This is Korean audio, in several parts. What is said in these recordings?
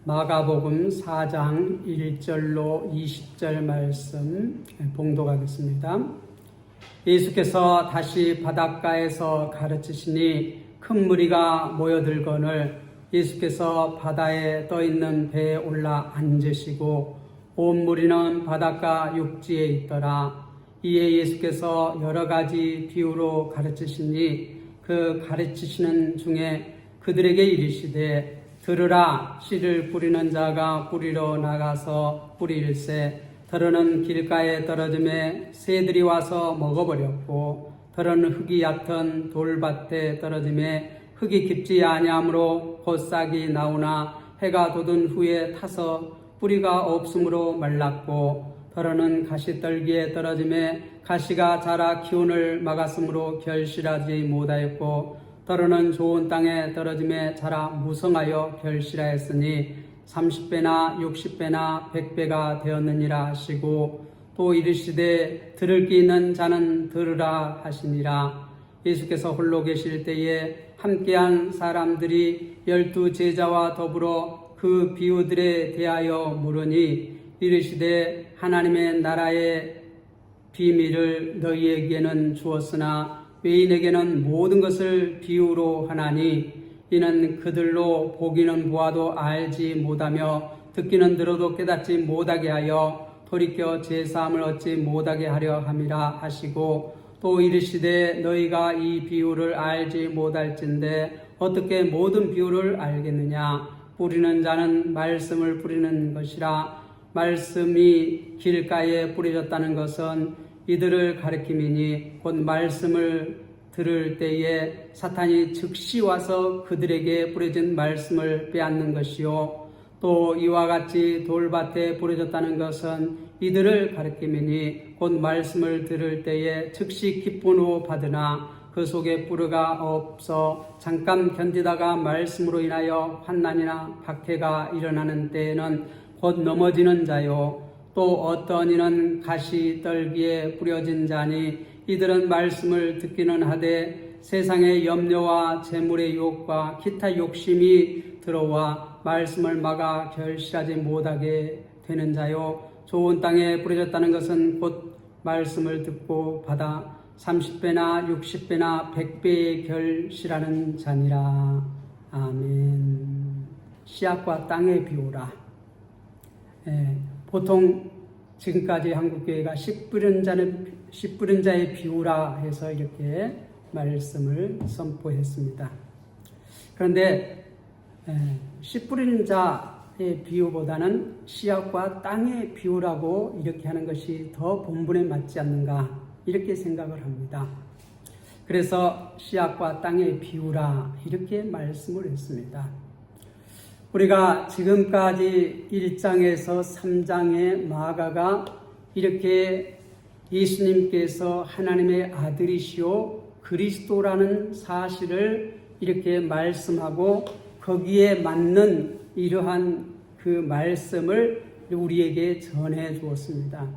마가복음 4장 1절로 20절 말씀 봉독하겠습니다. 예수께서 다시 바닷가에서 가르치시니 큰 무리가 모여들거늘 예수께서 바다에 떠있는 배에 올라 앉으시고 온 무리는 바닷가 육지에 있더라. 이에 예수께서 여러 가지 비유로 가르치시니 그 가르치시는 중에 그들에게 이르시되 들으라. 씨를 뿌리는 자가 뿌리러 나가서 뿌릴새 더러는 길가에 떨어짐에 새들이 와서 먹어버렸고 더러는 흙이 얕은 돌밭에 떨어짐에 흙이 깊지 아니하므로 곧 싹이 나오나 해가 돋은 후에 타서 뿌리가 없으므로 말랐고 더러는 가시떨기에 떨어짐에 가시가 자라 기운을 막았으므로 결실하지 못하였고 더러는 좋은 땅에 떨어짐에 자라 무성하여 결실하였으니 30배나 60배나 100배가 되었느니라 하시고 또 이르시되 들을 귀 있는 자는 들으라 하시니라. 예수께서 홀로 계실 때에 함께한 사람들이 12 제자와 더불어 그 비유들에 대하여 물으니 이르시되 하나님의 나라의 비밀을 너희에게는 주었으나 외인에게는 모든 것을 비유로 하나니 이는 그들로 보기는 보아도 알지 못하며 듣기는 들어도 깨닫지 못하게 하여 돌이켜 제사함을 얻지 못하게 하려 함이라 하시고 또 이르시되 너희가 이 비유를 알지 못할진대 어떻게 모든 비유를 알겠느냐. 뿌리는 자는 말씀을 뿌리는 것이라. 말씀이 길가에 뿌려졌다는 것은 이들을 가리킴이니 곧 말씀을 들을 때에 사탄이 즉시 와서 그들에게 뿌려진 말씀을 빼앗는 것이요 또 이와 같이 돌밭에 뿌려졌다는 것은 이들을 가리킴이니 곧 말씀을 들을 때에 즉시 기쁨으로 받으나 그 속에 뿌리가 없어 잠깐 견디다가 말씀으로 인하여 환난이나 박해가 일어나는 때에는 곧 넘어지는 자요 또 어떤 이는 가시떨기에 뿌려진 자니 이들은 말씀을 듣기는 하되 세상의 염려와 재물의 유혹과 기타 욕심이 들어와 말씀을 막아 결실하지 못하게 되는 자요 좋은 땅에 뿌려졌다는 것은 곧 말씀을 듣고 받아 30배나 60배나 100배의 결실하는 자니라. 아멘. 씨앗과 땅의 비유라. 보통 지금까지 한국교회가 씨 뿌린 자의 비유라 해서 이렇게 말씀을 선포했습니다. 그런데 씨 뿌리는 자의 비유보다는 씨앗과 땅의 비유라고 이렇게 하는 것이 더 본분에 맞지 않는가 이렇게 생각을 합니다. 그래서 씨앗과 땅의 비유라 이렇게 말씀을 했습니다. 우리가 지금까지 1장에서 3장의 마가가 이렇게 예수님께서 하나님의 아들이시오 그리스도라는 사실을 이렇게 말씀하고 거기에 맞는 이러한 그 말씀을 우리에게 전해 주었습니다.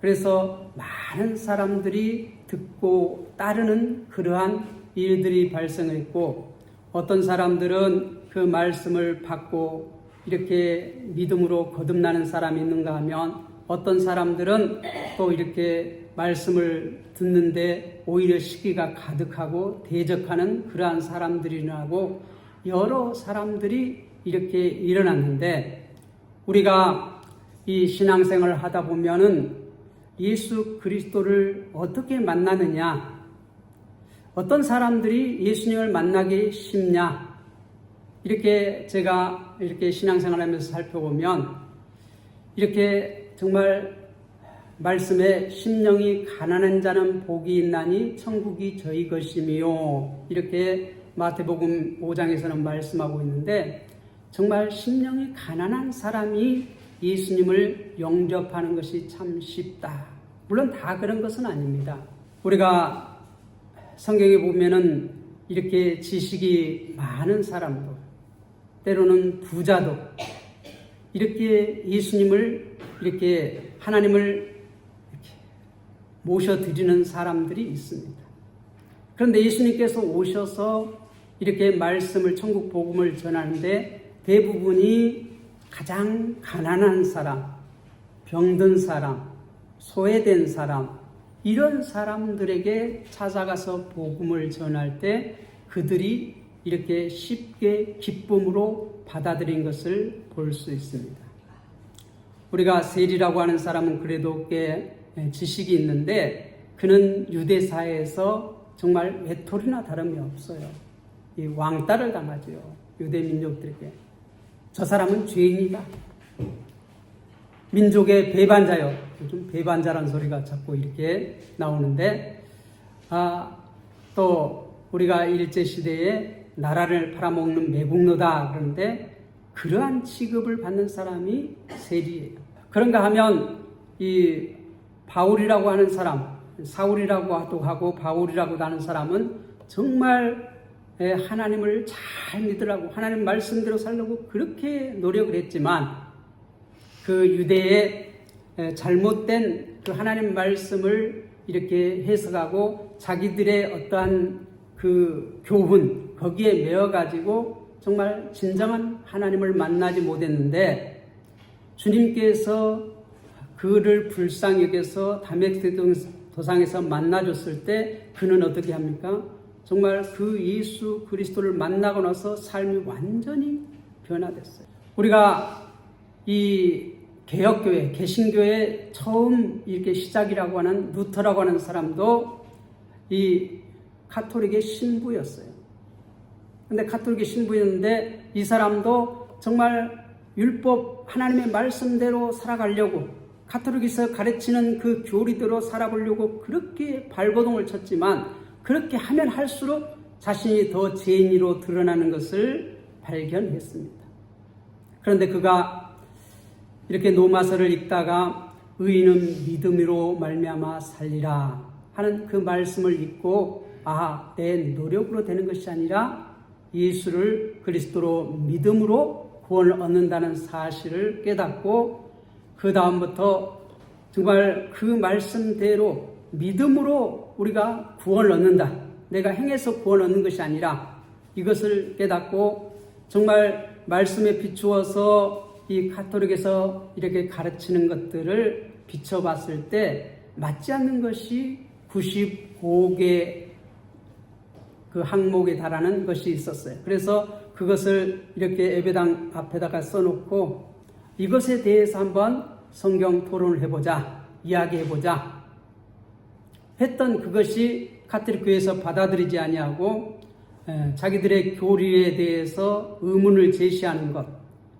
그래서 많은 사람들이 듣고 따르는 그러한 일들이 발생했고 어떤 사람들은 그 말씀을 받고 이렇게 믿음으로 거듭나는 사람이 있는가 하면 어떤 사람들은 또 이렇게 말씀을 듣는데 오히려 시기가 가득하고 대적하는 그러한 사람들이라고 여러 사람들이 이렇게 일어났는데 우리가 이 신앙생활을 하다 보면은 예수 그리스도를 어떻게 만나느냐 어떤 사람들이 예수님을 만나기 쉽냐 이렇게 제가 이렇게 신앙생활하면서 살펴보면 이렇게 정말 말씀에 심령이 가난한 자는 복이 있나니 천국이 저희 것이미요 이렇게 마태복음 5장에서는 말씀하고 있는데 정말 심령이 가난한 사람이 예수님을 영접하는 것이 참 쉽다. 물론 다 그런 것은 아닙니다. 우리가 성경에 보면은 이렇게 지식이 많은 사람도 때로는 부자도 이렇게 예수님을 이렇게 하나님을 이렇게 모셔드리는 사람들이 있습니다. 그런데 예수님께서 오셔서 이렇게 말씀을 천국 복음을 전하는데 대부분이 가장 가난한 사람, 병든 사람, 소외된 사람, 이런 사람들에게 찾아가서 복음을 전할 때 그들이 이렇게 쉽게 기쁨으로 받아들인 것을 볼 수 있습니다. 우리가 셀이라고 하는 사람은 그래도 꽤 지식이 있는데 그는 유대 사회에서 정말 외톨이나 다름이 없어요. 이 왕따를 당하죠. 유대 민족들에게. 저 사람은 죄인이다. 민족의 배반자요. 요즘 배반자라는 소리가 자꾸 이렇게 나오는데, 또 우리가 일제시대에 나라를 팔아먹는 매국노다 그러는데 그러한 취급을 받는 사람이 셀이에요. 그런가 하면 이 바울이라고 하는 사람, 사울이라고 하고 바울이라고 하는 사람은 정말 하나님을 잘 믿으라고 하나님 말씀대로 살려고 그렇게 노력을 했지만 그 유대의 잘못된 그 하나님 말씀을 이렇게 해석하고 자기들의 어떠한 그 교훈 거기에 매어가지고 정말 진정한 하나님을 만나지 못했는데 주님께서 그를 불쌍히 여겨서 담메색도상에서 만나줬을 때 그는 어떻게 합니까? 정말 그 예수 그리스도를 만나고 나서 삶이 완전히 변화됐어요. 우리가 이 개혁교회, 개신교회 처음 이렇게 시작이라고 하는 루터라고 하는 사람도 이 가톨릭의 신부였어요. 근데 가톨릭의 신부였는데 이 사람도 정말 율법 하나님의 말씀대로 살아가려고 가톨릭에서 가르치는 그 교리대로 살아보려고 그렇게 발버둥을 쳤지만 그렇게 하면 할수록 자신이 더 죄인으로 드러나는 것을 발견했습니다. 그런데 그가 이렇게 로마서를 읽다가 의인은 믿음으로 말미암아 살리라 하는 그 말씀을 읽고 내 노력으로 되는 것이 아니라 예수를 그리스도로 믿음으로 구원을 얻는다는 사실을 깨닫고 그 다음부터 정말 그 말씀대로 믿음으로 우리가 구원을 얻는다. 내가 행해서 구원을 얻는 것이 아니라 이것을 깨닫고 정말 말씀에 비추어서 이 가톨릭에서 이렇게 가르치는 것들을 비춰봤을 때 맞지 않는 것이 95개 그 항목에 달하는 것이 있었어요. 그래서 그것을 이렇게 예배당 앞에다가 써놓고 이것에 대해서 한번 성경 토론을 해보자, 이야기해보자 했던 그것이 가톨릭 교회에서 받아들이지 아니하고 자기들의 교리에 대해서 의문을 제시하는 것,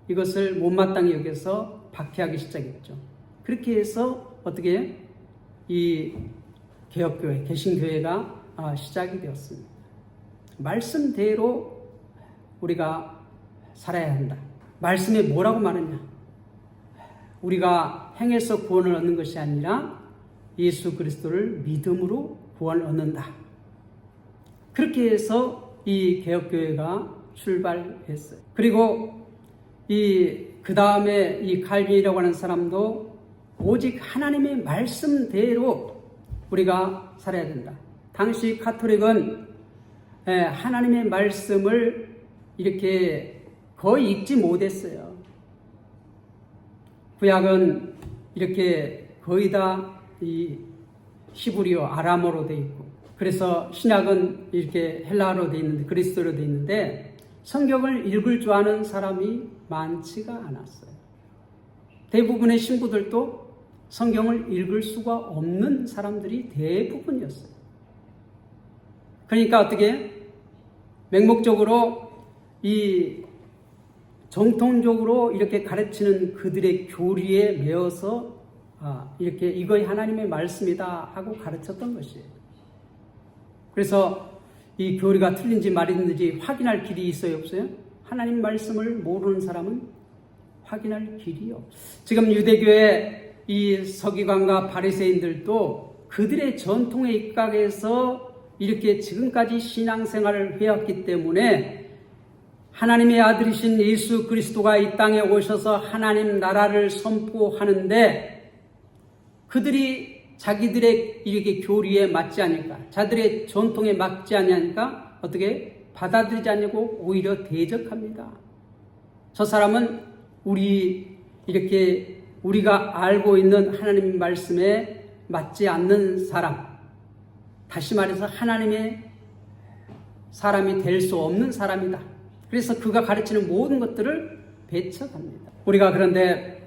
이것을 못마땅히 여겨서 박해하기 시작했죠. 그렇게 해서 어떻게 이 개혁교회, 개신교회가 시작이 되었습니다. 말씀대로 우리가 살아야 한다. 말씀에 뭐라고 말하냐? 우리가 행해서 구원을 얻는 것이 아니라 예수 그리스도를 믿음으로 구원을 얻는다. 그렇게 해서 이 개혁교회가 출발했어요. 그리고 그 다음에 이 칼빈이라고 하는 사람도 오직 하나님의 말씀대로 우리가 살아야 된다. 당시 가톨릭은 하나님의 말씀을 이렇게 거의 읽지 못했어요. 구약은 이렇게 거의 다 이 히브리어, 아람어로 되어 있고, 그래서 신약은 이렇게 헬라어로 되어 있는데, 그리스도로 되어 있는데, 성경을 읽을 줄 아는 사람이 많지가 않았어요. 대부분의 신부들도 성경을 읽을 수가 없는 사람들이 대부분이었어요. 그러니까 어떻게 맹목적으로 이 정통적으로 이렇게 가르치는 그들의 교리에 매어서 이렇게 이거이 하나님의 말씀이다 하고 가르쳤던 것이에요. 그래서 이 교리가 틀린지 말인지 확인할 길이 있어요, 없어요? 하나님 말씀을 모르는 사람은 확인할 길이 없어요. 지금 유대교의 이 서기관과 바리새인들도 그들의 전통에 입각해서 이렇게 지금까지 신앙생활을 해왔기 때문에 하나님의 아들이신 예수 그리스도가 이 땅에 오셔서 하나님 나라를 선포하는데 그들이 자기들의 이렇게 교리에 맞지 않으니까, 자들의 전통에 맞지 않으니까 어떻게 받아들이지 않고 오히려 대적합니다. 저 사람은 우리가 알고 있는 하나님 말씀에 맞지 않는 사람, 다시 말해서 하나님의 사람이 될 수 없는 사람이다. 그래서 그가 가르치는 모든 것들을 배척합니다. 우리가 그런데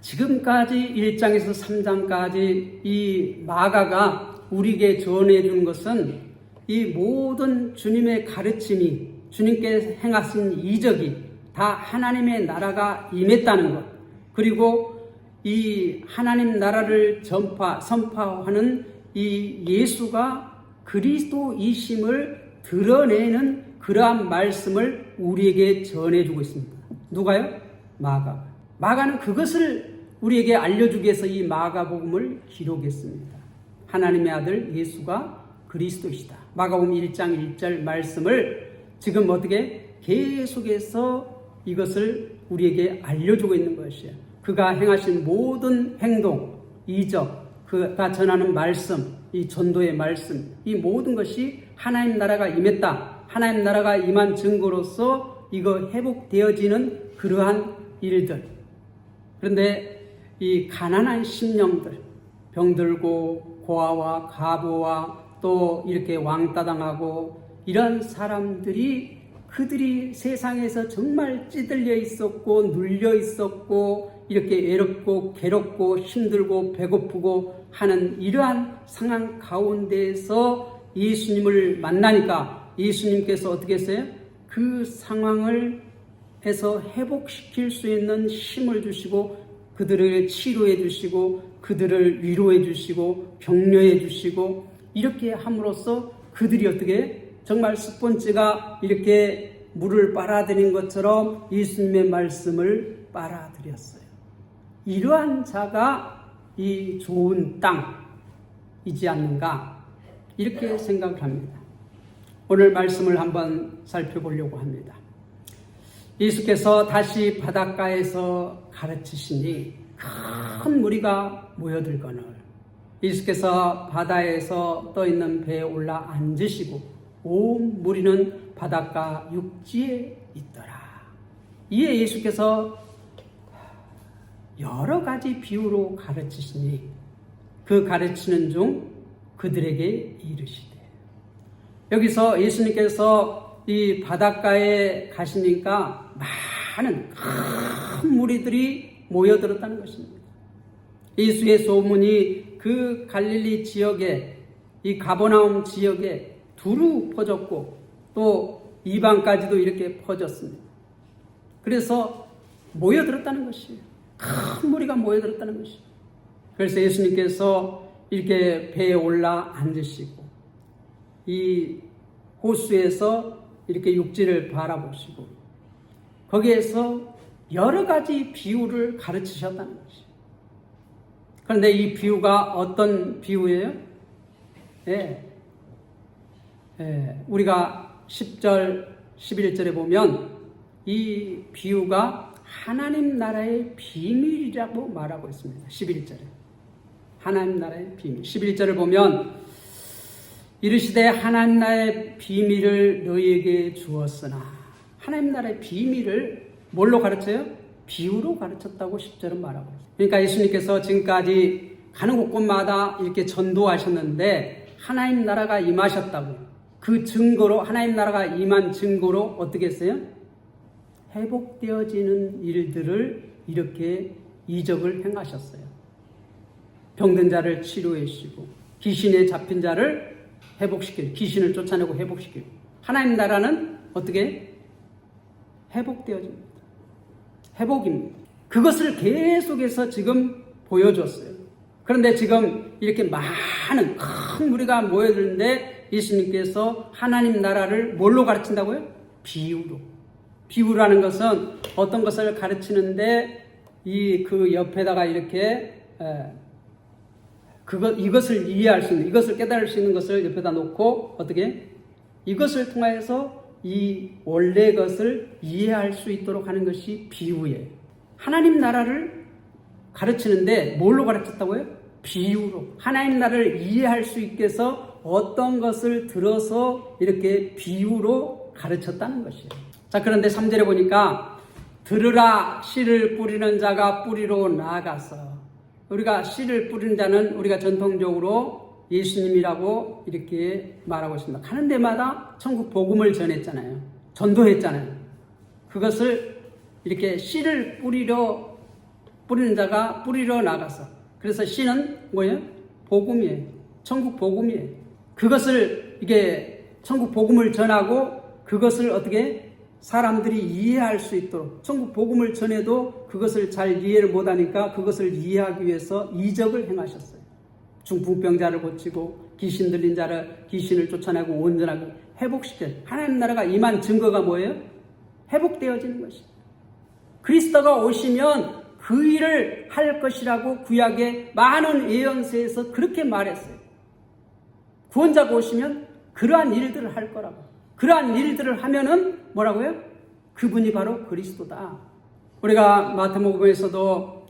지금까지 1장에서 3장까지 이 마가가 우리에게 전해준 것은 이 모든 주님의 가르침이, 주님께 행하신 이적이 다 하나님의 나라가 임했다는 것, 그리고 이 하나님 나라를 선포하는 이 예수가 그리스도이심을 드러내는 그러한 말씀을 우리에게 전해주고 있습니다. 누가요? 마가는 그것을 우리에게 알려주기 위해서 이 마가복음을 기록했습니다. 하나님의 아들 예수가 그리스도이시다. 마가복음 1장 1절 말씀을 지금 어떻게 계속해서 이것을 우리에게 알려주고 있는 것이에요. 그가 행하신 모든 행동, 이적, 그가 전하는 말씀, 이 전도의 말씀, 이 모든 것이 하나님 나라가 임했다. 하나님 나라가 임한 증거로서 이거 회복되어지는 그러한 일들. 그런데 이 가난한 심령들, 병들고 고아와 가부와 또 이렇게 왕따당하고 이런 사람들이 그들이 세상에서 정말 찌들려 있었고 눌려 있었고 이렇게 외롭고 괴롭고 힘들고 배고프고 하는 이러한 상황 가운데에서 예수님을 만나니까 예수님께서 어떻게 했어요? 그 상황을 해서 회복시킬 수 있는 힘을 주시고 그들을 치료해 주시고 그들을 위로해 주시고 격려해 주시고 이렇게 함으로써 그들이 어떻게 정말 스폰지가 이렇게 물을 빨아들인 것처럼 예수님의 말씀을 빨아들였어요. 이러한 자가 이 좋은 땅이지 않는가 이렇게 생각을 합니다. 오늘 말씀을 한번 살펴보려고 합니다. 예수께서 다시 바닷가에서 가르치시니 큰 무리가 모여들거늘 예수께서 바다에서 떠있는 배에 올라 앉으시고 온 무리는 바닷가 육지에 있더라. 이에 예수께서 여러 가지 비유로 가르치시니 그 가르치는 중 그들에게 이르시되 여기서 예수님께서 이 바닷가에 가시니까 많은 큰 무리들이 모여들었다는 것입니다. 예수의 소문이 그 갈릴리 지역에 이 가버나움 지역에 두루 퍼졌고 또 이방까지도 이렇게 퍼졌습니다. 그래서 모여들었다는 것이에요. 큰 무리가 모여들었다는 것이에요. 그래서 예수님께서 이렇게 배에 올라 앉으시고 이 호수에서 이렇게 육지를 바라보시고 거기에서 여러 가지 비유를 가르치셨다는 것이에요. 그런데 이 비유가 어떤 비유예요? 우리가 10절, 11절에 보면 이 비유가 하나님 나라의 비밀이라고 말하고 있습니다. 11절에. 하나님 나라의 비밀. 11절을 보면 이르시되 하나님 나라의 비밀을 너희에게 주었으나 하나님 나라의 비밀을 뭘로 가르쳐요? 비유로 가르쳤다고 10절은 말하고 있어요. 그러니까 예수님께서 지금까지 가는 곳곳마다 이렇게 전도하셨는데 하나님 나라가 임하셨다고 그 증거로 하나님 나라가 임한 증거로 어떻게 했어요? 회복되어지는 일들을 이렇게 이적을 행하셨어요. 병든 자를 치료해 주시고 귀신에 잡힌 자를 회복시키고 귀신을 쫓아내고 회복시키고 하나님 나라는 어떻게 회복되어집니다. 회복입니다. 그것을 계속해서 지금 보여줬어요. 그런데 지금 이렇게 많은 큰 무리가 모여드는데 예수님께서 하나님 나라를 뭘로 가르친다고요? 비유로. 비유라는 것은 어떤 것을 가르치는데 그 옆에다가 이렇게 이것을 이해할 수 있는, 이것을 깨달을 수 있는 것을 옆에다 놓고 어떻게 이것을 통하여서 이 원래 것을 이해할 수 있도록 하는 것이 비유예요. 하나님 나라를 가르치는데 뭘로 가르쳤다고요? 비유로. 하나님 나라를 이해할 수 있게 해서 어떤 것을 들어서 이렇게 비유로 가르쳤다는 것이에요. 자, 그런데 3절에 보니까 들으라 씨를 뿌리는 자가 뿌리로 나아가서, 우리가 씨를 뿌리는 자는 우리가 전통적으로 예수님이라고 이렇게 말하고 있습니다. 가는 데마다 천국 복음을 전했잖아요. 전도했잖아요. 그것을 이렇게 씨를 뿌리는 자가 뿌리로 나가서, 그래서 씨는 뭐예요? 복음이에요. 천국 복음이에요. 그것을 이게 천국 복음을 전하고 그것을 어떻게 사람들이 이해할 수 있도록, 천국 복음을 전해도 그것을 잘 이해를 못하니까 그것을 이해하기 위해서 이적을 행하셨어요. 중풍병자를 고치고 귀신 들린 자를 귀신을 쫓아내고 온전하게 회복시켜 하나님 나라가 임한 증거가 뭐예요? 회복되어지는 것이에요. 그리스도가 오시면 그 일을 할 것이라고 구약의 많은 예언서에서 그렇게 말했어요. 구원자가 오시면 그러한 일들을 할 거라고. 그러한 일들을 하면은 뭐라고요? 그분이 바로 그리스도다. 우리가 마태복음에서도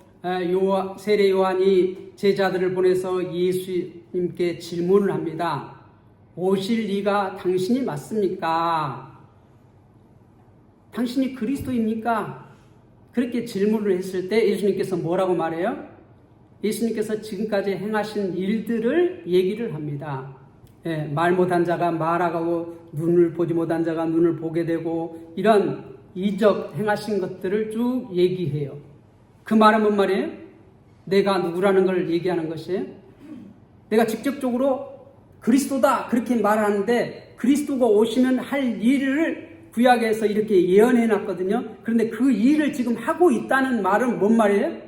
세례 요한이 제자들을 보내서 예수님께 질문을 합니다. 오실 이가 당신이 맞습니까? 당신이 그리스도입니까? 그렇게 질문을 했을 때 예수님께서 뭐라고 말해요? 예수님께서 지금까지 행하신 일들을 얘기를 합니다. 말 못한 자가 말하고 눈을 보지 못한 자가 눈을 보게 되고 이런 이적 행하신 것들을 쭉 얘기해요. 그 말은 뭔 말이에요? 내가 누구라는 걸 얘기하는 것이에요. 내가 직접적으로 그리스도다 그렇게 말하는데 그리스도가 오시면 할 일을 구약에서 이렇게 예언해 놨거든요. 그런데 그 일을 지금 하고 있다는 말은 뭔 말이에요?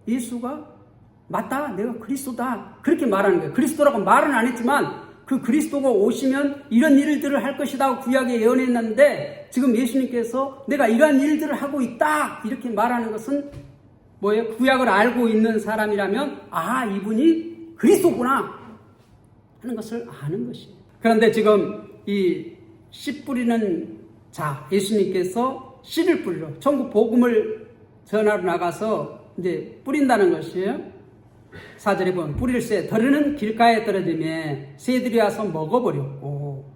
예수가 맞다, 내가 그리스도다 그렇게 말하는 거예요. 그리스도라고 말은 안 했지만 그 그리스도가 오시면 이런 일들을 할 것이다 구약에 예언했는데 지금 예수님께서 내가 이러한 일들을 하고 있다 이렇게 말하는 것은 뭐예요? 구약을 알고 있는 사람이라면 아, 이분이 그리스도구나 하는 것을 아는 것이에요. 그런데 지금 이 씨 뿌리는 자, 예수님께서 씨를 뿌리러 천국 복음을 전하러 나가서 이제 뿌린다는 것이에요. 4절에 보면 뿌릴새 덜어는 길가에 떨어지매 새들이 와서 먹어버렸고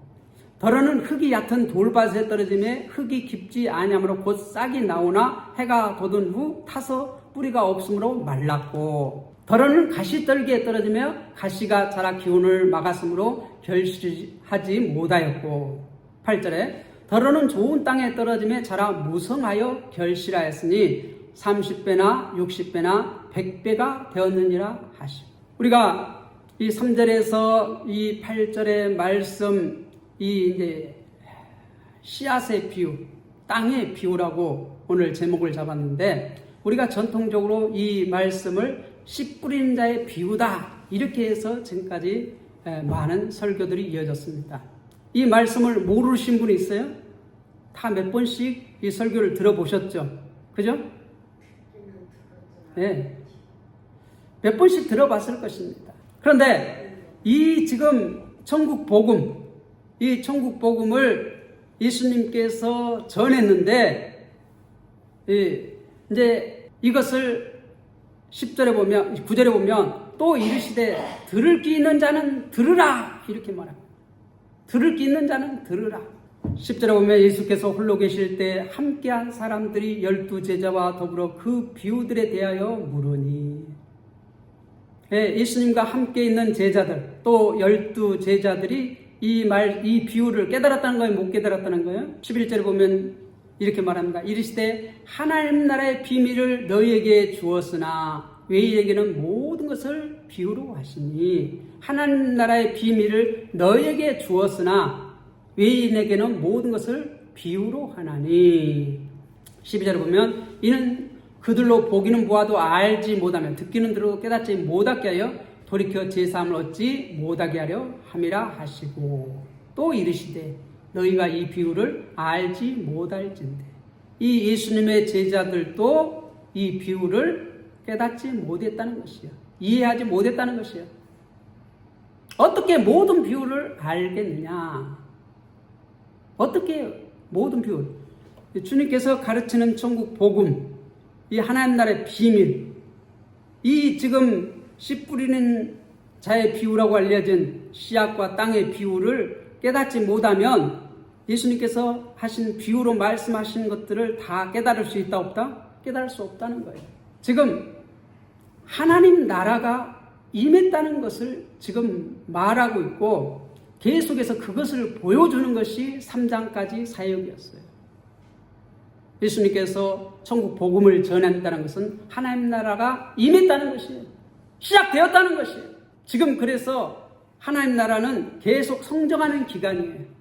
덜어는 흙이 얕은 돌밭에 떨어지매 흙이 깊지 아니하므로 곧 싹이 나오나 해가 돋은 후 타서 뿌리가 없으므로 말랐고 덜어는 가시떨기에 떨어지며 가시가 자라 기운을 막았으므로 결실하지 못하였고 8절에 덜어는 좋은 땅에 떨어지며 자라 무성하여 결실하였으니 30배나 60배나 100배가 되었느니라 하시고 우리가 이 3절에서 이 8절의 말씀 이 이제 씨앗의 비유, 땅의 비유라고 오늘 제목을 잡았는데 우리가 전통적으로 이 말씀을 씨 뿌리는 자의 비유다 이렇게 해서 지금까지 많은 설교들이 이어졌습니다. 이 말씀을 모르신 분이 있어요? 다 몇 번씩 이 설교를 들어보셨죠? 그죠? 네. 몇 번씩 들어봤을 것입니다. 그런데 이 지금 천국 복음, 이 천국 복음을 예수님께서 전했는데 이제 이것을 10절에 보면 9절에 보면 또 이르시되 들을 귀 있는 자는 들으라 이렇게 말합니다. 들을 귀 있는 자는 들으라. 10절에 보면 예수께서 홀로 계실 때 함께한 사람들이 12제자와 더불어 그 비유들에 대하여 물으니 예수님과 함께 있는 제자들 또 12제자들이 이 비유를 깨달았다는 거예요? 못 깨달았다는 거예요? 11절에 보면 이렇게 말합니다. 이르시되 하나님 나라의 비밀을 너희에게 주었으나 외인에게는 모든 것을 비유로 하시니 하나님 나라의 비밀을 너희에게 주었으나 외인에게는 모든 것을 비유로 하나니 12절에 보면 이는 그들로 보기는 보아도 알지 못하며 듣기는 들어도 깨닫지 못하게 하여 돌이켜 제사함을 얻지 못하게 하려 함이라 하시고 또 이르시되 너희가 이 비유를 알지 못할진대 이 예수님의 제자들도 이 비유를 깨닫지 못했다는 것이요 이해하지 못했다는 것이요 어떻게 모든 비유를 알겠느냐 어떻게 모든 비유 주님께서 가르치는 천국 복음 이 하나님 나라의 비밀 이 지금 씨 뿌리는 자의 비유라고 알려진 씨앗과 땅의 비유를 깨닫지 못하면 예수님께서 하신 비유로 말씀하신 것들을 다 깨달을 수 있다 없다? 깨달을 수 없다는 거예요. 지금 하나님 나라가 임했다는 것을 지금 말하고 있고 계속해서 그것을 보여주는 것이 3장까지 사역이었어요. 예수님께서 천국 복음을 전했다는 것은 하나님 나라가 임했다는 것이에요. 시작되었다는 것이에요. 지금 그래서 하나님 나라는 계속 성장하는 기간이에요.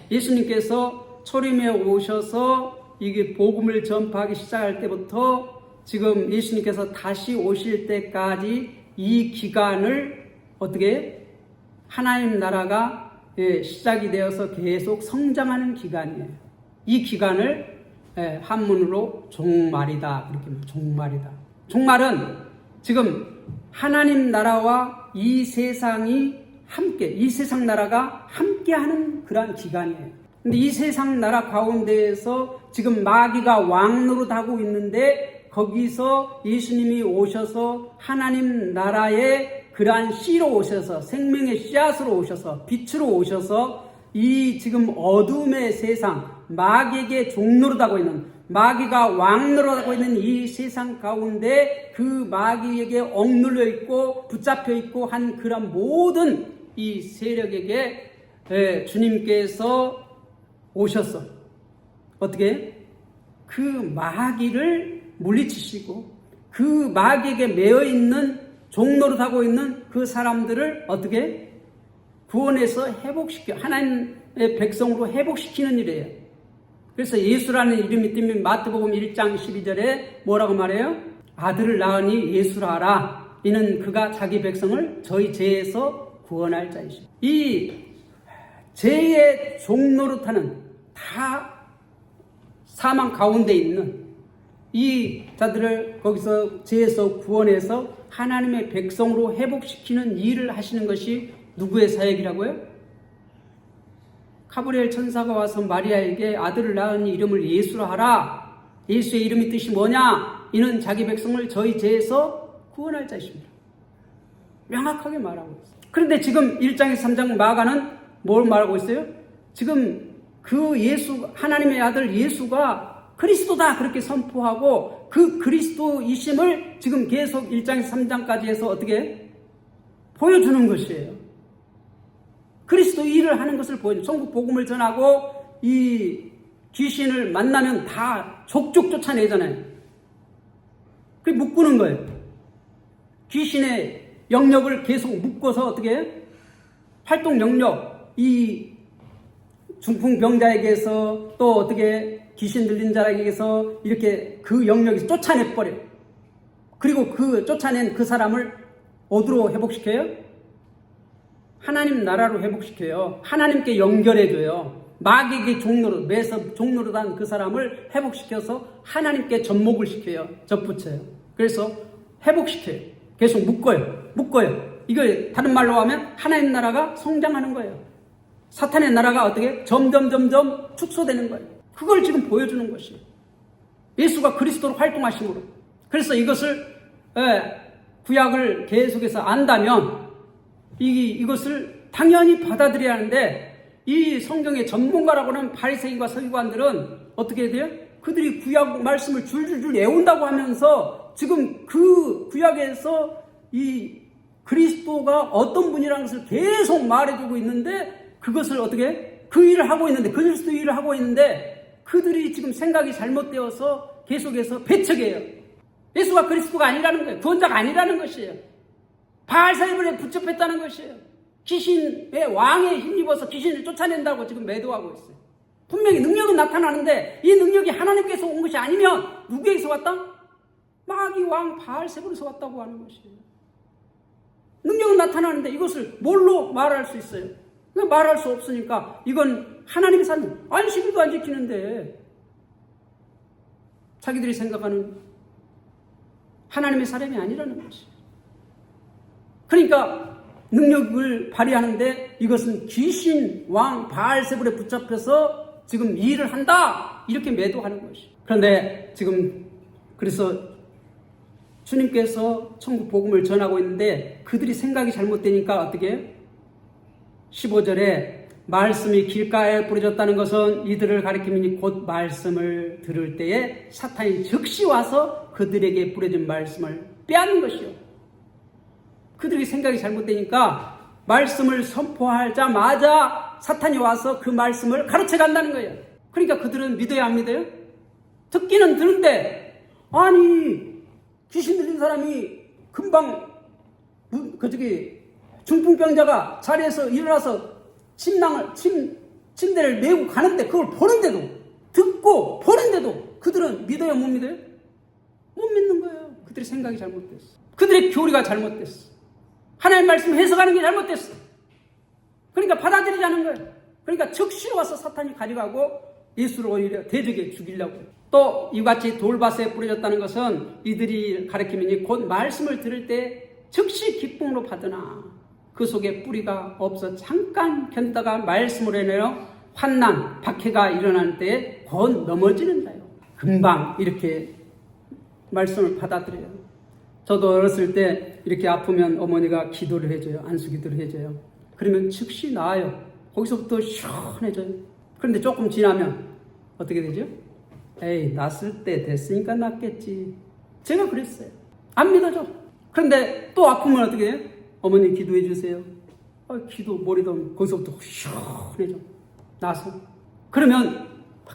예수님께서 초림에 오셔서 이게 복음을 전파하기 시작할 때부터 지금 예수님께서 다시 오실 때까지 이 기간을 어떻게 하나님 나라가 시작이 되어서 계속 성장하는 기간이에요. 이 기간을 한문으로 종말이다. 이렇게 종말이다. 종말은 지금 하나님 나라와 이 세상이 함께, 이 세상 나라가 함께하는 그러한 기간이에요. 근데 이 세상 나라 가운데에서 지금 마귀가 왕노릇하고 있는데 거기서 예수님이 오셔서 하나님 나라의 그러한 씨로 오셔서 생명의 씨앗으로 오셔서 빛으로 오셔서 이 지금 어둠의 세상, 마귀에게 종노릇하고 있는, 마귀가 왕노릇하고 있는 이 세상 가운데 그 마귀에게 억눌려 있고 붙잡혀 있고 한 그런 모든 이 세력에게 주님께서 오셔서 어떻게 그 마귀를 물리치시고 그 마귀에게 매여 있는 종노릇하고 있는 그 사람들을 어떻게 구원해서 회복시켜 하나님의 백성으로 회복시키는 일이에요. 그래서 예수라는 이름이 뜨면 마태복음 1장 12절에 뭐라고 말해요? 아들을 낳으니 예수라 하라. 이는 그가 자기 백성을 저희 죄에서 구원할 자이시오. 이 죄의 종노릇하는 다 사망 가운데 있는 이 자들을 거기서 죄에서 구원해서 하나님의 백성으로 회복시키는 일을 하시는 것이 누구의 사역이라고요? 가브리엘 천사가 와서 마리아에게 아들을 낳으니 이름을 예수라 하라. 예수의 이름의 뜻이 뭐냐? 이는 자기 백성을 저희 죄에서 구원할 자이십니다. 명확하게 말하고 있어요. 그런데 지금 1장에서 3장 마가는 뭘 말하고 있어요? 지금 그 예수, 하나님의 아들 예수가 그리스도다 그렇게 선포하고 그 그리스도이심을 지금 계속 1장에서 3장까지 해서 어떻게 보여주는 것이에요. 그리스도 일을 하는 것을 보여주는, 천국 복음을 전하고 이 귀신을 만나면 다 족족 쫓아내잖아요. 그게 묶는 거예요. 귀신의 영역을 계속 묶어서 어떻게 활동 영역, 이 중풍병자에게서 또 어떻게 귀신 들린 자에게서 이렇게 그 영역에서 쫓아내버려요. 그리고 그 쫓아낸 그 사람을 어디로 회복시켜요? 하나님 나라로 회복시켜요. 하나님께 연결해줘요. 마귀에게 종노릇, 매서 종노릇한 그 사람을 회복시켜서 하나님께 접목을 시켜요. 접붙여요. 그래서 회복시켜요. 계속 묶어요. 이거 다른 말로 하면 하나님 나라가 성장하는 거예요. 사탄의 나라가 어떻게 점점 축소되는 거예요. 그걸 지금 보여주는 것이에요. 예수가 그리스도로 활동하심으로. 그래서 이것을 구약을 계속해서 안다면 이것을 당연히 받아들여야 하는데 이 성경의 전문가라고 하는 바리새인과 서기관들은 어떻게 돼요? 그들이 구약 말씀을 줄줄줄 외운다고 하면서 지금 그 구약에서 이 그리스도가 어떤 분이라는 것을 계속 말해주고 있는데 그것을 어떻게 그 일을 하고 있는데 그리스도 일을 하고 있는데 그들이 지금 생각이 잘못되어서 계속해서 배척해요. 예수가 그리스도가 아니라는 거예요. 구원자가 아니라는 것이에요. 바알세불에 붙잡혔다는 것이에요. 귀신의 왕에 힘입어서 귀신을 쫓아낸다고 지금 매도하고 있어요. 분명히 능력은 나타나는데 이 능력이 하나님께서 온 것이 아니면 누구에게서 왔다? 마귀 왕 바알세불에서 왔다고 하는 것이에요. 능력은 나타나는데 이것을 뭘로 말할 수 있어요? 말할 수 없으니까 이건 하나님의 사람, 안식일도 안 지키는데 자기들이 생각하는 하나님의 사람이 아니라는 것이에요. 그러니까 능력을 발휘하는데 이것은 귀신 왕 바알세불에 붙잡혀서 지금 일을 한다 이렇게 매도하는 것이에요. 그런데 지금 그래서 주님께서 천국 복음을 전하고 있는데 그들이 생각이 잘못되니까 어떻게 15절에 말씀이 길가에 뿌려졌다는 것은 이들을 가리키니 곧 말씀을 들을 때에 사탄이 즉시 와서 그들에게 뿌려진 말씀을 빼앗는 것이요. 그들의 생각이 잘못되니까 말씀을 선포하자마자 사탄이 와서 그 말씀을 가르쳐 간다는 거예요. 그러니까 그들은 믿어야 안 믿어요? 듣기는 듣는데, 아니 귀신 들린 사람이 금방 중풍병자가 자리에서 일어나서 침대를 메고 가는데 그걸 보는데도, 듣고 보는데도 그들은 믿어요, 못 믿어요? 못 믿는 거예요. 그들의 생각이 잘못됐어. 그들의 교리가 잘못됐어. 하나님의 말씀을 해석하는 게 잘못됐어. 그러니까 받아들이지 않은 거예요. 그러니까 즉시로 와서 사탄이 가져가고 예수를 오히려 대적에 죽이려고. 또 이같이 돌밭에 뿌려졌다는 것은 이들이 가르치면 곧 말씀을 들을 때 즉시 기쁨으로 받으나 그 속에 뿌리가 없어 잠깐 견다가 말씀을 해내어 환난, 박해가 일어날 때 곧 넘어지는다요. 금방 이렇게 말씀을 받아들여요. 저도 어렸을 때 이렇게 아프면 어머니가 기도를 해줘요. 안수 기도를 해줘요. 그러면 즉시 나아요. 거기서부터 시원해져요. 그런데 조금 지나면 어떻게 되죠? 에이, 났을 때 됐으니까 낫겠지. 제가 그랬어요. 안 믿어져. 그런데 또 아프면 어떻게 해요? 어머니 기도해 주세요. 기도 머리도 거기서부터 시원해져. 나서. 그러면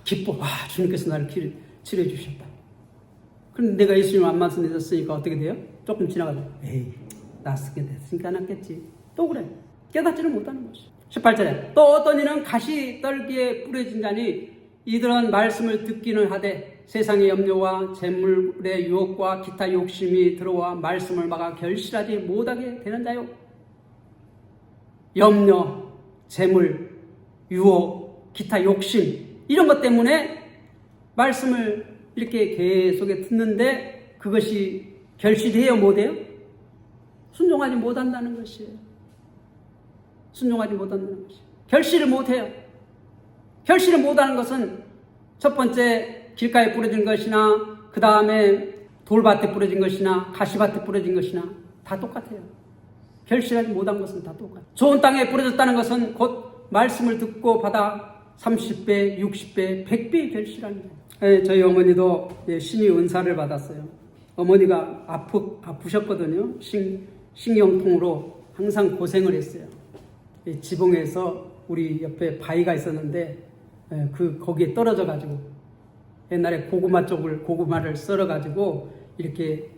기뻐. 와, 주님께서 나를 치료해 주셨다. 그런데 내가 예수님 안 말씀해줬으니까 어떻게 돼요? 조금 지나가면 에이, 낫게 됐으니까 낫겠지. 또 그래. 깨닫지를 못하는 것이. 18절에 또 어떤 이는 가시 떨기에 뿌려진 자니 이들은 말씀을 듣기는 하되 세상의 염려와 재물의 유혹과 기타 욕심이 들어와 말씀을 막아 결실하지 못하게 되는 자요. 염려, 재물, 유혹, 기타 욕심 이런 것 때문에 말씀을 이렇게 계속 듣는데 그것이 결실해요, 못해요? 순종하지 못한다는 것이에요. 순종하지 못한다는 것이에요. 결실을 못해요. 결실을 못하는 것은 첫 번째 길가에 뿌려진 것이나 그 다음에 돌밭에 뿌려진 것이나 가시밭에 뿌려진 것이나 다 똑같아요. 결실하지 못한 것은 다 똑같아요. 좋은 땅에 뿌려졌다는 것은 곧 말씀을 듣고 받아 30배, 60배, 100배의 결실합니다. 저희 어머니도 신의 은사를 받았어요. 어머니가 아프셨거든요. 신경통으로 항상 고생을 했어요. 지붕에서 우리 옆에 바위가 있었는데 거기에 떨어져 가지고 옛날에 고구마를 썰어 가지고 이렇게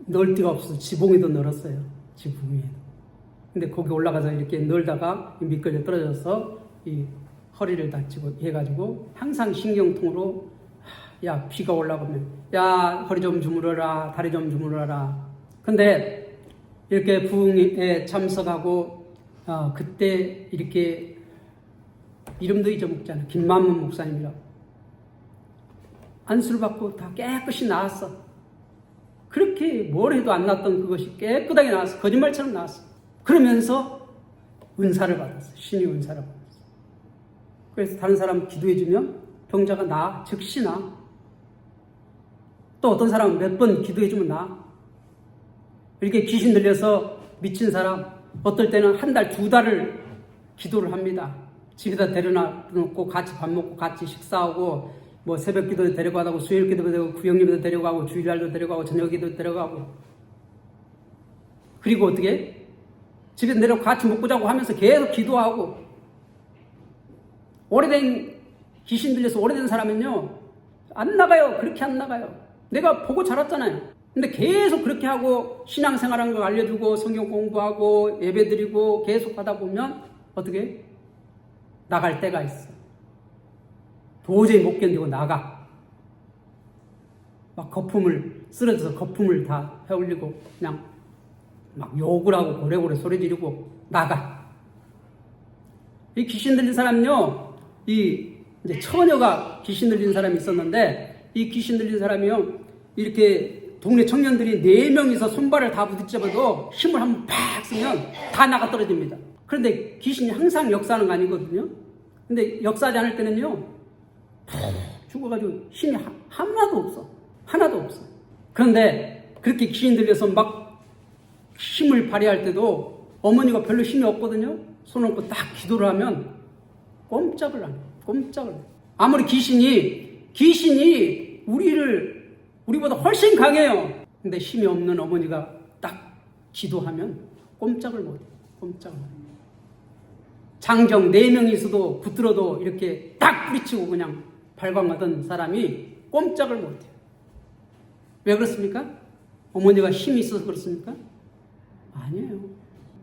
넣을 데가 없어서 지붕에도 널었어요. 지붕에. 근데 거기 올라가서 이렇게 널다가 미끄러져 떨어져서 이 허리를 다치고 해가지고 항상 신경통으로 야, 비가 올라오면 야, 허리 좀 주물러라, 다리 좀 주물러라. 근데 이렇게 부흥에 참석하고 그때 이렇게 이름도 잊어먹잖아. 김만문 목사님이라고. 안수를 받고 다 깨끗이 나았어. 그렇게 뭘 해도 안 났던 그것이 깨끗하게 나왔어. 거짓말처럼 나왔어. 그러면서 은사를 받았어. 신의 은사를 받았어. 그래서 다른 사람 기도해주면 병자가 나아. 즉시 나아. 또 어떤 사람은 몇 번 기도해주면 나아. 이렇게 귀신 들려서 미친 사람 어떨 때는 한 달, 두 달을 기도를 합니다. 집에다 데려놓고 같이 밥 먹고 같이 식사하고 뭐 새벽 기도에 데려가고 수요일 기도에 데려가고 구역예배도 데려가고 주일날도 데려가고 저녁 기도에 데려가고 그리고 어떻게 집에 내려가 같이 먹고 자고 하면서 계속 기도하고 오래된 귀신 들려서 오래된 사람은요 안 나가요. 그렇게 안 나가요. 내가 보고 자랐잖아요. 근데 계속 그렇게 하고 신앙생활하는 거 알려주고 성경 공부하고 예배드리고 계속 하다 보면 어떻게 나갈 때가 있어. 도저히 못 견디고 나가. 막 거품을 쓰러져서 거품을 다 해올리고 그냥 막 욕을 하고 고래고래 소리 지르고 나가. 이 귀신 들린 사람은요, 이제 처녀가 귀신 들린 사람이 있었는데 이 귀신 들린 사람이요 이렇게 동네 청년들이 4명이서 손발을 다 부딪혀도 힘을 한번 팍 쓰면 다 나가 떨어집니다. 그런데 귀신이 항상 역사하는 거 아니거든요. 근데 역사하지 않을 때는요 죽어가지고 힘이 하나도 없어. 하나도 없어. 그런데 그렇게 귀신 들려서 막 힘을 발휘할 때도 어머니가 별로 힘이 없거든요. 손 얹고 딱 기도를 하면 꼼짝을 안 해요. 꼼짝을. 아무리 귀신이 우리보다 훨씬 강해요. 근데 힘이 없는 어머니가 딱 기도하면 꼼짝을 못해요. 꼼짝을 못해요. 장정 4명이 있어도 붙들어도 이렇게 딱 뿌리치고 그냥 발광하던 사람이 꼼짝을 못해요. 왜 그렇습니까? 어머니가 힘이 있어서 그렇습니까? 아니에요.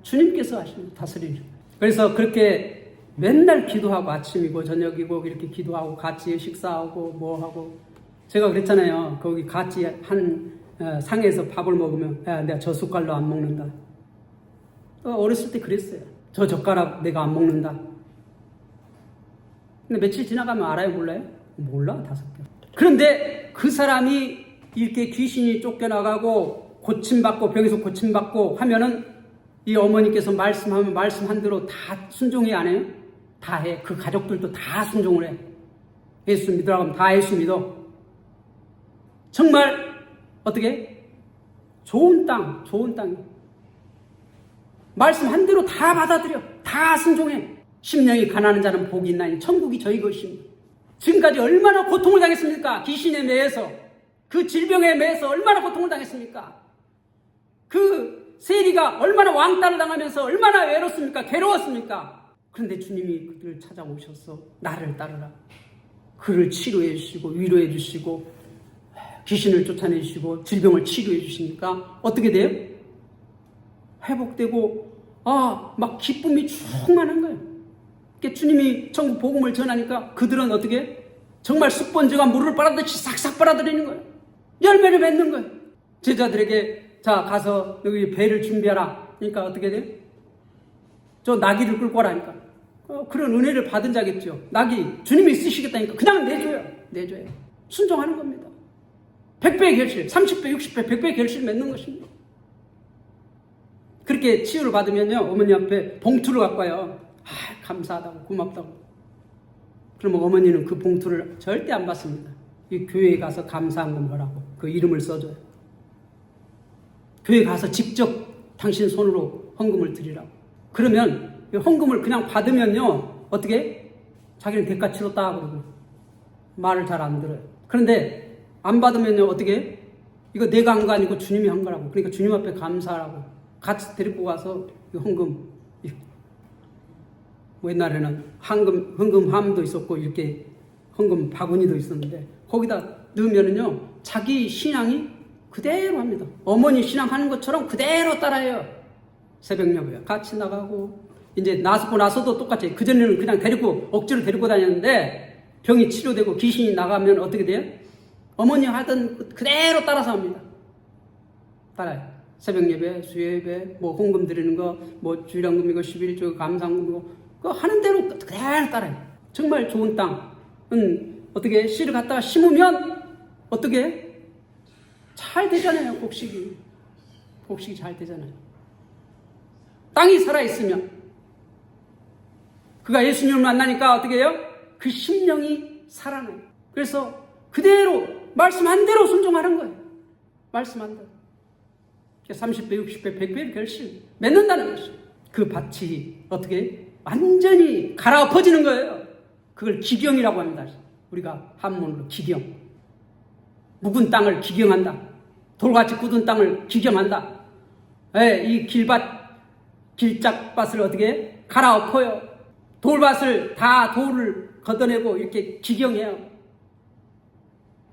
주님께서 하시는 다스리는. 그래서 그렇게 맨날 기도하고 아침이고 저녁이고 이렇게 기도하고 같이 식사하고 뭐하고 제가 그랬잖아요. 거기 같이 한 상에서 밥을 먹으면 야, 내가 저 숟갈로 안 먹는다. 어렸을 때 그랬어요. 저 젓가락 내가 안 먹는다. 근데 며칠 지나가면 알아요? 몰라요? 몰라. 5개. 그런데 그 사람이 이렇게 귀신이 쫓겨나가고 고침받고 병에서 고침받고 하면은 이 어머니께서 말씀하면 말씀한 대로 다 순종해 안 해요? 다 해. 그 가족들도 다 순종을 해. 예수 믿으라고 하면 다 예수 믿어. 정말 어떻게? 좋은 땅. 말씀한 대로 다 받아들여. 다 순종해. 심령이 가난한 자는 복이 있나니 천국이 저희 것입니다. 지금까지 얼마나 고통을 당했습니까? 귀신에 매여서. 그 질병에 매여서 얼마나 고통을 당했습니까? 그 세리가 얼마나 왕따를 당하면서 얼마나 외롭습니까? 괴로웠습니까? 그런데 주님이 그들을 찾아오셔서 나를 따르라. 그를 치료해 주시고 위로해 주시고 귀신을 쫓아내 주시고 질병을 치료해 주시니까 어떻게 돼요? 회복되고 막 기쁨이 충만한 거예요. 그러니까 주님이 천국 복음을 전하니까 그들은 어떻게 정말 스펀지가 물을 빨아들이듯이 싹싹 빨아들이는 거예요. 열매를 맺는 거예요. 제자들에게 자 가서 여기 배를 준비하라. 그러니까 어떻게 돼요? 저 나귀를 끌고 오라니까. 그런 은혜를 받은 자겠죠. 나귀 주님이 쓰시겠다니까 그냥 내줘요. 순종하는 겁니다. 100배의 결실, 30배, 60배, 100배의 결실 맺는 것입니다. 그렇게 치유를 받으면요 어머니 앞에 봉투를 갖고 와요. 감사하다고 고맙다고. 그러면 어머니는 그 봉투를 절대 안 받습니다. 이 교회에 가서 감사한 건 뭐라고 그 이름을 써줘요. 교회 가서 직접 당신 손으로 헌금을 드리라고. 그러면 이 헌금을 그냥 받으면요 어떻게? 자기는 대가 치렀다 그러고 말을 잘 안 들어요. 그런데 안 받으면요 어떻게? 이거 내가 한 거 아니고 주님이 한 거라고. 그러니까 주님 앞에 감사하라고 같이 데리고 가서 이 헌금 뭐 옛날에는 헌금함도 있었고 이렇게 헌금 바구니도 있었는데 거기다 넣으면은요 자기 신앙이 그대로 합니다. 어머니 신앙하는 것처럼 그대로 따라해요. 새벽 예배에 같이 나가고 이제 나서고 나서도 똑같이 그전에는 그냥 억지로 데리고 다녔는데 병이 치료되고 귀신이 나가면 어떻게 돼요? 어머니 하던 그대로 따라서 합니다. 따라요. 새벽 예배, 수요 예배, 뭐 헌금 드리는 거, 뭐 주일헌금이고 11조 감사헌금이고 그 하는 대로 그대로 따라요. 정말 좋은 땅은 어떻게 씨를 갖다가 심으면 어떻게 잘 되잖아요. 곡식이 잘 되잖아요. 땅이 살아있으면 그가 예수님을 만나니까 어떻게 해요? 그 심령이 살아나요. 그래서 그대로 말씀한 대로 순종하는 거예요. 말씀한 대로 30배, 60배, 100배를 결실 맺는다는 것이죠. 그 밭이 어떻게 완전히 갈아엎어지는 거예요. 그걸 기경이라고 합니다. 우리가 한문으로 기경. 묵은 땅을 기경한다. 돌같이 굳은 땅을 기경한다. 이 길짝밭을 어떻게 갈아엎어요. 돌밭을 다 돌을 걷어내고 이렇게 기경해요.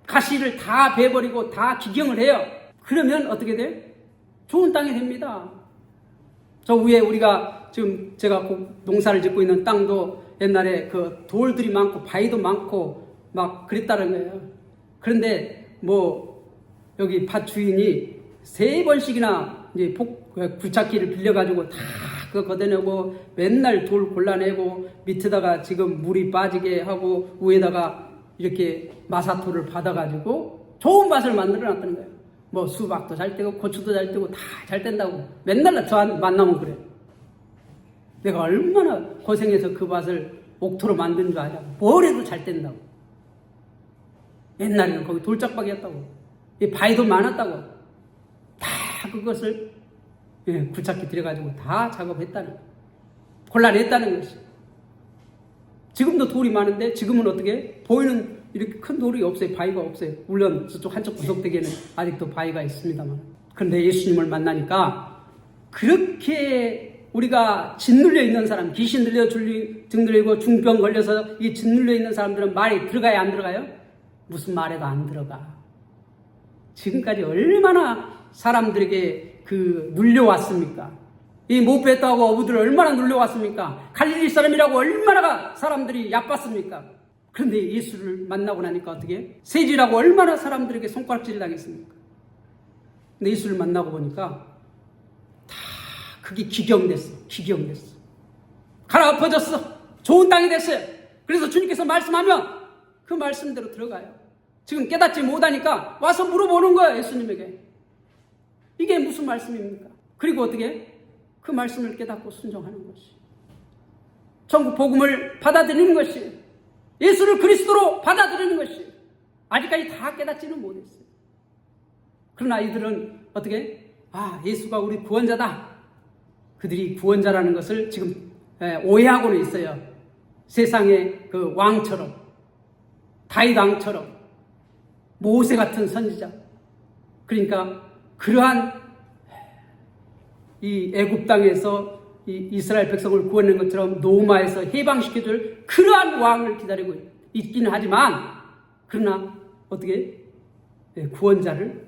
가시를 다 베버리고 다 기경을 해요. 그러면 어떻게 돼요? 좋은 땅이 됩니다. 저 위에 우리가 지금 제가 농사를 짓고 있는 땅도 옛날에 그 돌들이 많고 바위도 많고 막 그랬다는 거예요. 그런데 뭐 여기 밭 주인이 3번씩이나 이제 굴착기를 빌려가지고 다 그거 걷어내고 맨날 돌 골라내고 밑에다가 지금 물이 빠지게 하고 위에다가 이렇게 마사토를 받아가지고 좋은 밭을 만들어 놨다는 거예요. 뭐 수박도 잘 되고 고추도 잘 되고 다 잘 된다고 맨날 저 만나면 그래. 내가 얼마나 고생해서 그 밭을 옥토로 만든 줄 아냐. 뭘 해도 잘 된다고. 옛날에는 거기 돌짝박이었다고. 바위도 많았다고. 다 그것을 굴착기 들여가지고 다 작업했다는 거예요. 골라냈다는 것이. 지금도 돌이 많은데 지금은 어떻게? 보이는 이렇게 큰 돌이 없어요. 바위가 없어요. 물론 저쪽 한쪽 구석대기에는 아직도 바위가 있습니다만. 그런데 예수님을 만나니까 그렇게 우리가 짓눌려 있는 사람, 귀신 들려 등 들리고 중병 걸려서 이 짓눌려 있는 사람들은 말이 들어가요, 안 들어가요? 무슨 말에도 안 들어가. 지금까지 얼마나 사람들에게 눌려왔습니까? 이 못 뺐다고 어부들을 얼마나 눌려왔습니까? 갈릴리 사람이라고 얼마나 사람들이 얕봤습니까? 그런데 예수를 만나고 나니까 어떻게? 세지라고 얼마나 사람들에게 손가락질 당했습니까? 근데 예수를 만나고 보니까 다 그게 기경됐어. 갈아엎어졌어. 좋은 땅이 됐어요. 그래서 주님께서 말씀하면 그 말씀대로 들어가요. 지금 깨닫지 못하니까 와서 물어보는 거예요. 예수님에게. 이게 무슨 말씀입니까? 그리고 어떻게? 그 말씀을 깨닫고 순종하는 것이. 천국 복음을 받아들이는 것이. 예수를 그리스도로 받아들이는 것이. 아직까지 다 깨닫지는 못했어요. 그러나 이들은 어떻게? 예수가 우리 구원자다. 그들이 구원자라는 것을 지금 오해하고는 있어요. 세상의 그 왕처럼, 다윗 왕처럼, 모세 같은 선지자. 그러니까 그러한 이 애굽 땅에서 이 이스라엘 백성을 구원하는 것처럼 노마에서 해방시켜줄 그러한 왕을 기다리고 있기는 하지만, 그러나 어떻게? 구원자를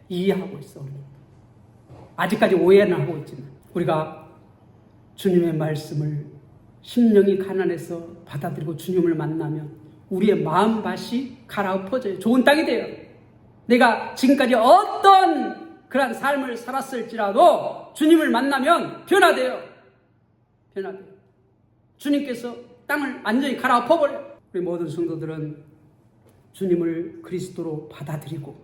이해하고 있어. 아직까지 오해는 하고 있지만, 우리가 주님의 말씀을 심령이 가난해서 받아들이고 주님을 만나면 우리의 마음밭이 갈아엎어져요. 좋은 땅이 돼요. 내가 지금까지 어떤 그런 삶을 살았을지라도 주님을 만나면 변화돼요. 주님께서 땅을 완전히 갈아엎어버려요. 우리 모든 성도들은 주님을 그리스도로 받아들이고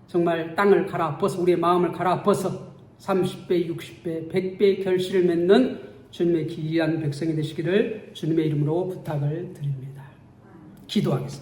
정말 땅을 갈아엎어서, 우리의 마음을 갈아엎어서 30배, 60배, 100배의 결실을 맺는 주님의 귀한 백성이 되시기를 주님의 이름으로 부탁을 드립니다. 기도하겠습니다.